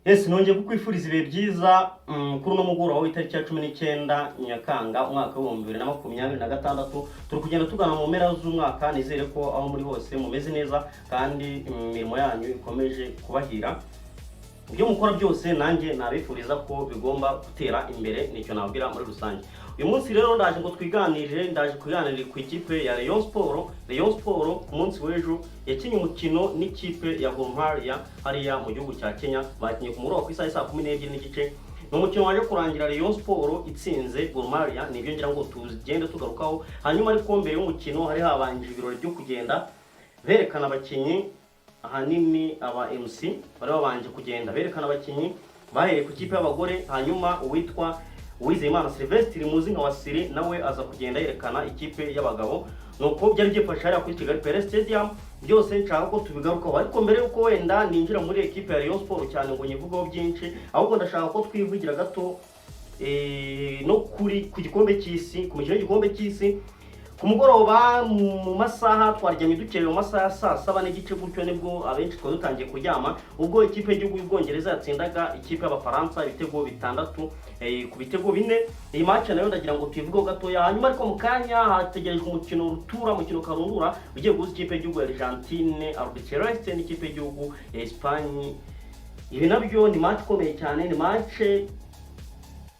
Yes, nongeye kukwifuriza ibihe byiza kuri uno mugoroba w'itariki ya 19 Nyakanga umwaka wa 2026. Turi kugenda tugana mu mpera z'umwaka, nizere ko aho muri hose mumeze neza kandi imirimo yanyu ikomeje kubahira. Ibyo mukora byose nanjye nabifuriza ko bigomba gutera imbere, nicyo nabwira muri rusange. Uyu munsi rero ndaje ngo ndaje kuganirira ku ikipe ya Rayon Sport. Rayon Sport ku munsi w'ejo yakinye umukino n'ikipe ya Gor Mahia hariya mu gihugu cya Kenya, bakinye ku mugoroba ku isaha ya 12 n'igice. Ni umukino waje kurangira Rayon Sport itsinze Gor Mahia, nibyo ngira ngo tugende tugarukaho. Hanyuma ariko mbere y'umukino hari habanje ibirori byo kugenda berekana abakinyi, ahanini aba MC bari babanje kugenda berekana abakinyi bahereye ku kipe y'abagore, hanyuma uwitwa Uwizeyimana Sylvestre muzi nka Wasiri nawe aza kugenda yerekana ikipe y'abagabo. Nuko byari byifashe hariya kuri Kigali Pele Stadium, byose nshaka ko tubigarukaho. Ariko mbere yuko wenda ninjira muri ekipe ya Rayon Sport cyane ngo nyivugeho byinshi, ahubwo ndashaka ko twivugira gato no kuri ku gikombe cy'isi, ku mukino w'igikombe cy'isi. Ku mugoroba mu masaha twaryamye dukerewe mu masaha saa 7 n'igice gutyo nibwo abenshi twa dutangiye kuryama, ubwo ikipe y'igihugu y'Ubwongereza yatsindaga ikipe y'Abafaransa ibitego bitandatu ku bitego 4. Iyi match nayo ndagira ngo tuyivugeho gatoya, hanyuma ariko mu kanya hategerejwe umukino rutura, umukino karundura ugiye guhuza ikipe y'igihugu ya Argentine Albiceleste n'ikipe y'igihugu ya Espagne. Ibi nabyo ni match ikomeye cyane, ni match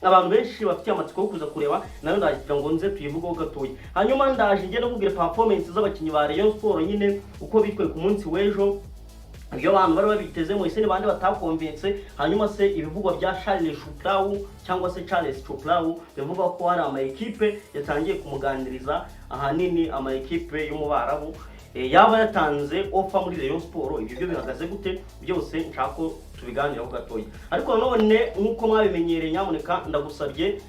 abantu benshi bafite amatsiko yo kuza kureba, nayo ndagira ngo nze tuyivugeho gatoya. Hanyuma ndaje ngende kubwira performance z'abakinyi ba Rayon Sport nyine uko bitwaye ku munsi w'ejo, iyo abantu bari babiteze mu ise n'abandi batakonvince. Hanyuma se ibivugwa bya Charles Chuplau cyangwa se Charles Chuplau bivuga ko hari ama equipe yatangiye kumuganiriza, ahanini ama equipe yo mu Barabu yaba yatanze offer muri Rayon Sport. Ibyo bihagaze gute? Byose nshako tubiganiraho gatoya. Ariko none nkuko mwabimenyereye, nyamuneka ndagusabye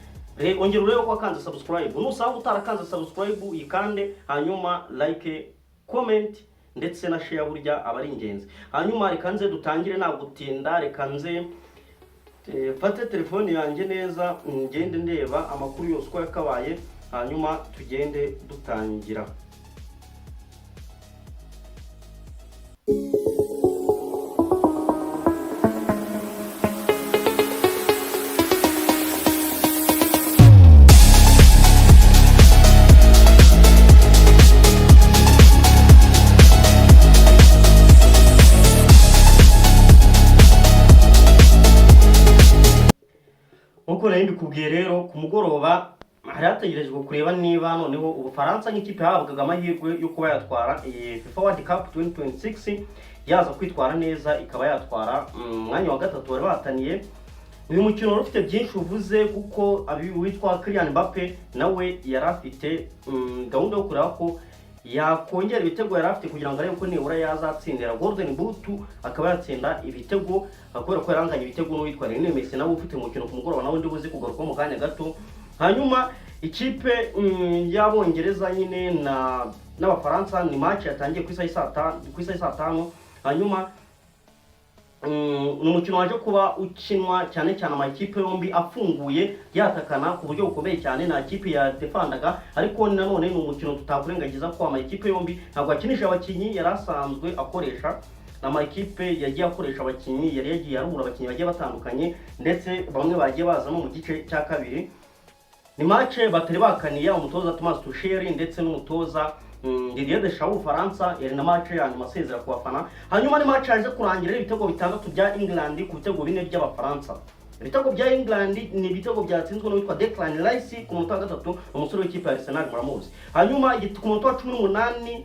ongera urebe ko akanze subscribe, nusanga utarakanze subscribe yikande, hanyuma like, comment ndetse na share burya abari ingenzi. Hanyuma reka nze dutangire nta gutinda, reka nze fate telefone yanjye neza ngende ndeba amakuru yose uko yakabaye, hanyuma tugende dutangira. Uko nari mbikubwiye rero, ku mugoroba hari hategerejwe kureba niba noneho Ubufaransa nk'ikipe yahabwaga amahirwe yo kuba yatwara FIFA World Cup 2026 yaza kwitwara neza, ikaba yatwara umwanya wa gatatu bari bahataniye. Uyu mukino wari ufite byinshi uvuze, kuko witwa Kylian Mbappe nawe yari afite gahunda yo kureba ko yakongera ibitego yari afite kugira ngo arebe ko nibura yazatsindira Golden Boot, akaba yatsinda ibitego kubera ko yaranganye ibitego n'uwitwa Lionel Messi nawe ufite umukino ku mugoroba nawe ndibuze kugaruka mu kanya gato. Hanyuma ikipe y'Abongereza nyine n'Abafaransa ni match yatangiye ku isaha ya 5. Hanyuma umukino waje kuba ukinwa cyane cyane amakipe yombi afunguye yatakana ku buryo bukomeye cyane, na kipe ya defandaga. Ariko nanone ni umukino tutakurengagiza ko amakipe yombi ntabwo akinisha abakinyi yarasanzwe akoresha, n'amakipe yagiye akoresha abakinyi yari yagiye arura abakinyi bagiye batandukanye, ndetse bamwe bagiye bazamo mu gice cya kabiri. Ni match batari bakaniye umutoza Thomas Tuchel ndetse n'umutoza Didier Deschamps w'Ubufaransa, yari na match ya nyuma asezera ku bafana. Hanyuma ni match yaje kurangira ibitego bitandatu bya England ku bitego 4 by'Abafaransa. Ibitego bya England ni ibitego byatsinzwe n'uwitwa Declan Rice ku munota wa gatatu, umusore w'ikipe ya Arsenal muramuzi. Hanyuma ku munota wa 18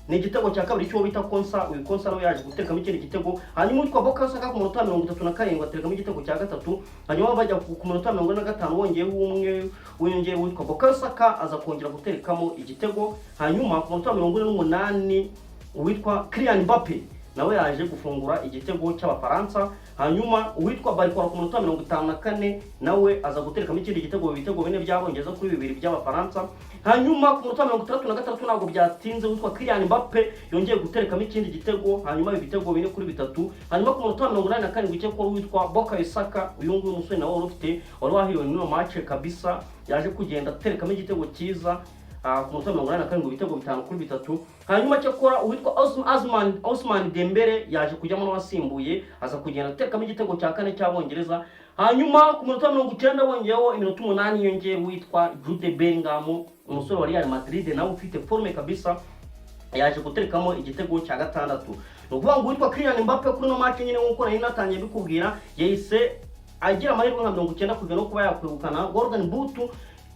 ni igitego cya kabiri cyo bita Konsa, uyu Konsa nawe yaje guterekamo ikindi gitego. Hanyuma witwa Bukayo Saka ku munota 37 aterekamo igitego cya gatatu. Hanyuma bajya ku munota 45 wongeyeho umwe witwa Bukayo Saka aza kongera guterekamo igitego. Hanyuma ku munota 48 uwitwa Kylian Mbappe nawe yaje gufungura igitego cy'Abafaransa. Hanyuma uwitwa Barcola ku munota 54 nawe aza guterekamo ikindi gitego, ibitego 4 by'Abongereza kuri 2 by'Abafaransa. Hanyuma ku munota 33 ntabwo byatinze, witwa Kylian Mbappe yongeye guterekamo ikindi gitego, hanyuma ibitego 4 kuri 3. Hanyuma ku munota 87 igitego witwa Bukayo Saka, uyu nguyu umusore nawe wari wahiriwe n'ino match kabisa, yaje kugenda aterekamo igitego cyiza. ku munota 87 ibitego 5-3. Hanyuma cyakora uwitwa Osman Dembele yaje kujyamo n'abasimbuye aza kugenda atekamo igitego cya 4 cy'Abongereza. Hanyuma ku munota 90 bongeyeho iminota 8 yongeye witwa Jude Bellingham, umusore wa Real Madrid nawe ufite forme kabisa, yaje guterekamo igitego cya 6. Nukuvuga ngo witwa Kylian Mbappe kuri no match nyine nkuko nari natangiye bikubwira yahise agira amahirwe nka 90 kugera no kuba yakwegukana Golden Boot.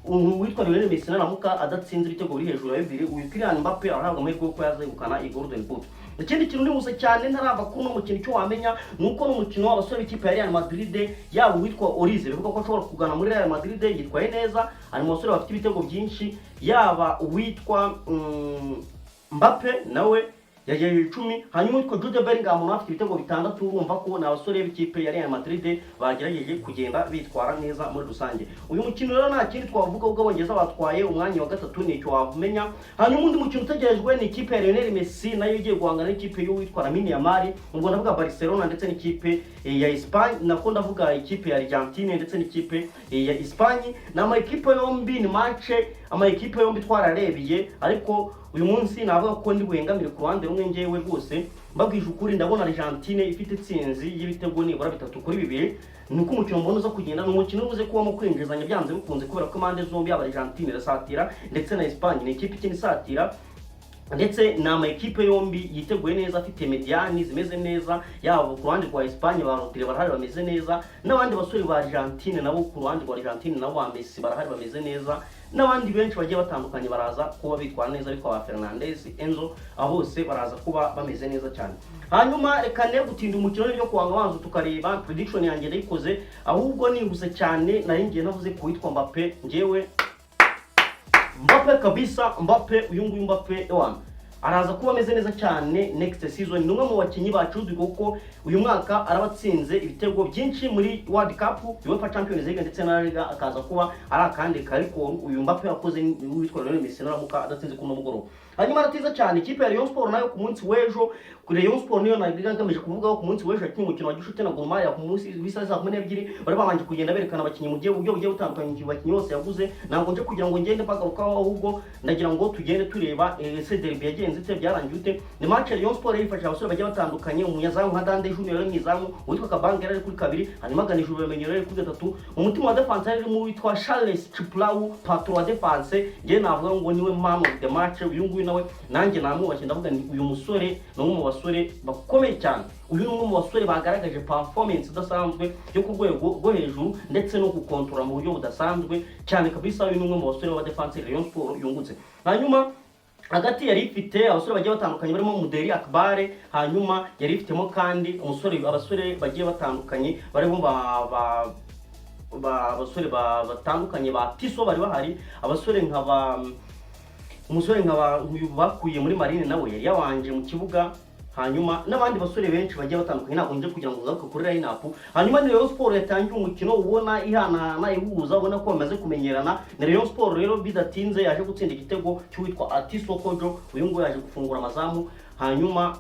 Witwa Lionel Messi naramuka adatsinze ibitego biri hejuru ya 2, uyu Kylian Mbappe arahabwa amahirwe yo kuba yazegukana iyi Golden Boot. Ikindi kintu ni musa cyane ntarava kuno mukino cyo wamenya nuko no mukino w'abasore b'ikipe ya Real Madrid yabo witwa Orize bivuga ko ashobora kugana muri Real Madrid yitwaye neza, ari mu basore bafite ibitego byinshi, yaba uwitwa Mbappe nawe yagiye 10. Hanyuma witwa Jude Bellingham afite ibitego 6. urumva ko n'abasore b'ikipe ya Real Madrid bagerageje kugenda bitwara neza muri rusange. Uyu mukino rero nta kindi twavuga ubwo Abongereza batwaye umwanya wa 3 nicyo wavumenya. Hanyuma undi mukino utegerejwe ni ikipe ya Lionel Messi nayo igiye guhangana n'ikipe y'uwitwa Lamine Yamal, ubwo ndavuga Barcelona ndetse n'ikipe ya Espagne, nako ndavuga ikipe ya Argentine ndetse n'ikipe ya Espagne. Nama ikipe yombi ni match ekipe yombi twararebiye, ariko uyu munsi navuga ko ndi buhengamire ku ruhande rumwe ngewe rwose mbabwije ukuri. Ndabona Argentine ifite itsinzi y'ibitego nibura 3-2. nuko umukino mbona uza kugenda n'umukino ubuze kubamo kwinjizanya byanze bikunze kubera ko impande zombi aba Argentine irasatira ndetse na Espagne ni ikipe ikindi isatira, ndetse nama ekipe yombi yiteguye neza, afite mediani zimeze neza, yaba ku ruhande rwa Espagne ba Rodri barahari bameze neza, n'abandi basore ba Argentine nabo ku ruhande rwa Argentine nabo ba Messi barahari bameze neza, n'abandi benshi bagiye batandukanye baraza kuba bitwara neza, ariko ba Fernandes, Enzo abo bose baraza kuba bameze neza cyane. Hanyuma reka ne gutinda umukino n'ibyo kuwanga wanzu tukareba prediction yanjye ndayikoze, ahubwo nihuse cyane nari ngiye navuze ku witwa Mbappe. Ngewe Mbappe kabisa, Mbappe uyu nguyu Mbappe ewana araza kuba ameze neza cyane next season. Numwe mu bakinyi bacuzwe kuko uyu mwaka arabatsinze ibitego byinshi muri World Cup, UEFA Champions League ndetse na La Liga, akaza kuba ari akandi kariko uyu Mbappe yakoze witwa Lionel Messi naramuka adatsinze kuno mugoro. Hanyuma aratiza cyane ikipe ya Rayon Sport nayo ku munsi w'ejo, kuri Rayon Sport niyo nagamije kuvugaho ku munsi w'ejo yakinye umukino wa gishuti na Gor Mahia ku munsi bisa saa 12 bari babanje kugenda berekana abakinyi mu buryo bugiye butandukanye, abakinyi bose yaguze. Ntabwo nje kugira ngo ngende pagarukaho, ahubwo ndagira ngo tugende tureba ese derby yagenze ite byarangiye ute. Ni match Rayon Sport yifasha abasore bagiye batandukanye, umunyazamu nka Dande Junior mwizamu, witwa Kabanga yari kuri 2, hanyuma Ganijuru bamenyero yari kuri 3, umutima wa defense yari mu witwa Charles Chiplau, patron wa defense. Nge navuga ngo niwe man of the match uyu nguyu, nawe nanjye namubashye ndavuga ni uyu musore no mu basore bakomeye cyane. Uyu ni mu basore bagaragaje performance idasanzwe yo ku rwego rwo hejuru ndetse no gukontrola mu buryo budasanzwe cyane kabisa. Uyu ni mu basore wa defense Rayon Sport yungutse. Hanyuma hagati yari ifite abasore bagiye batandukanye barimo Muderi Akbare, hanyuma yari ifitemo kandi abasore bagiye batandukanye barimo abasore batandukanye ba Tiso bari bahari, abasore umusore uyu bakuye muri Marine nawe yari yawanje mu kibuga, hanyuma n'abandi basore benshi bagiye batandukanye. Ntabwo nje kugira ngo uzaruke kuri line up. Hanyuma ni Rayon Sport yatangiye umukino ubona ihana ihuza, ubona ko bamaze kumenyerana. Ni Rayon Sport rero bidatinze yaje gutsinda igitego cy'uwitwa Atiso Kojo, uyu nguyu yaje gufungura amazamu. Hanyuma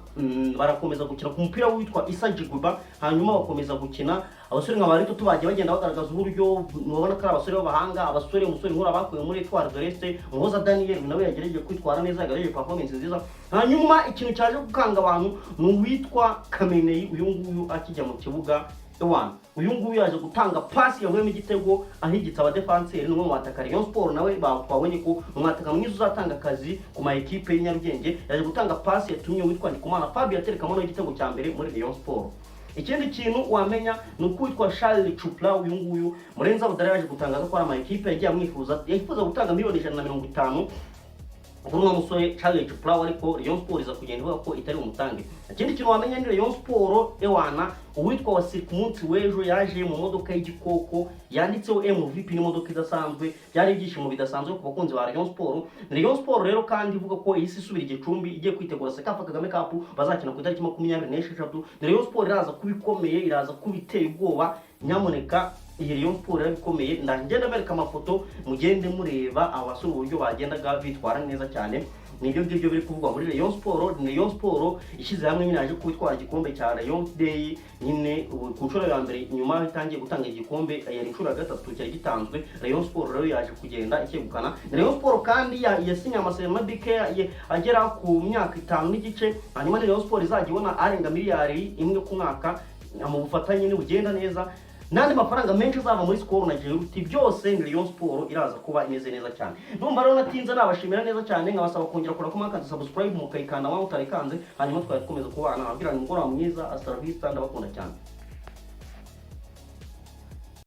barakomeza gukina ku mupira witwa Issa Jiguba, hanyuma bakomeza gukina. Abasore nka Barito tubagiye bagenda bagaragaza uburyo mubona ko abasore b'abahanga, umusore nkura bakuye muri Etoile de l'Est, Muhoza Daniel nawe yagerageje kwitwara neza, yagerageje performance nziza. Hanyuma ikintu cyaje gukanga abantu ni uwitwa Kamenei, uyu nguyu akijya mu kibuga ewana, uyu nguyu yaje gutanga pass yavuyemo igitego ahigitsa aba defenseur n'umwe mu bataka Rayon Sport nawe twabonye ko umwataka mwiza uzatanga akazi ku ma equipe y'Inyarugenge. Yaje gutanga pass yatumye witwa Ndikumana Fabio aterekamo no igitego cya mbere muri Rayon Sport. Ikindi kintu wamenya ni uko witwa Charles Chuplau uyu nguyu Murenza Budara yaje gutangaza ko ari ama equipe yagiye amwifuza, yifuza gutanga miliyoni 150 kuri uwo musore Charles Chuplau, ariko Rayon Sport iza kugenda ivuga ko itari umutange. Ikindi kintu wamenya ni Rayon Sport ewana uwitwa Wasiri ku munsi w'ejo yaje mu modoka y'igikoko yanditseho MVP, n'imodoka idasanzwe, byari ibyishimo bidasanzwe ku bakunzi ba Rayon Sport. Rayon Sport rero kandi ivuga ko isi isubira Igicumbi igiye kwitegura Sekafa Kagame Cup bazakina ku itariki 26. Rayon Sport iraza kubikomeye, iraza kubiteye ubwoba. Nyamuneka iyi Rayon Sport yarabikomeye, ndagenda bereka amafoto mugende mureba abasore uburyo bagendaga bitwara neza cyane. nibyo ngibyo biri kuvugwa muri Rayon Sport. Rayon Sport ishyize hamwe nyine yaje kwitwara igikombe cya Rayon Day nyine ku nshuro ya mbere nyuma itangiye gutanga igikombe, yari inshuro ya gatatu cyari gitanzwe. Rayon Sport rero yaje kugenda ikegukana. Rayon Sport kandi yasinye amasezerano bike agera ku myaka 5 n'igice, hanyuma Rayon Sport izajya ibona arenga miliyari imwe ku mwaka mu bufatanye n'ubugenda neza, nandi mafaranga menshi azava muri Skol na Jeruti. Byose ni Rayon Sport iraza kuba imeze neza cyane. Ndumva rero natinze nabashimira neza cyane, nkabasaba kongera kora kumaka subscribe mukayikanda wa utarikanze, hanyuma twari dukomeza kubana abwirana umugoroba mwiza. Hasta la vista, ndabakunda cyane.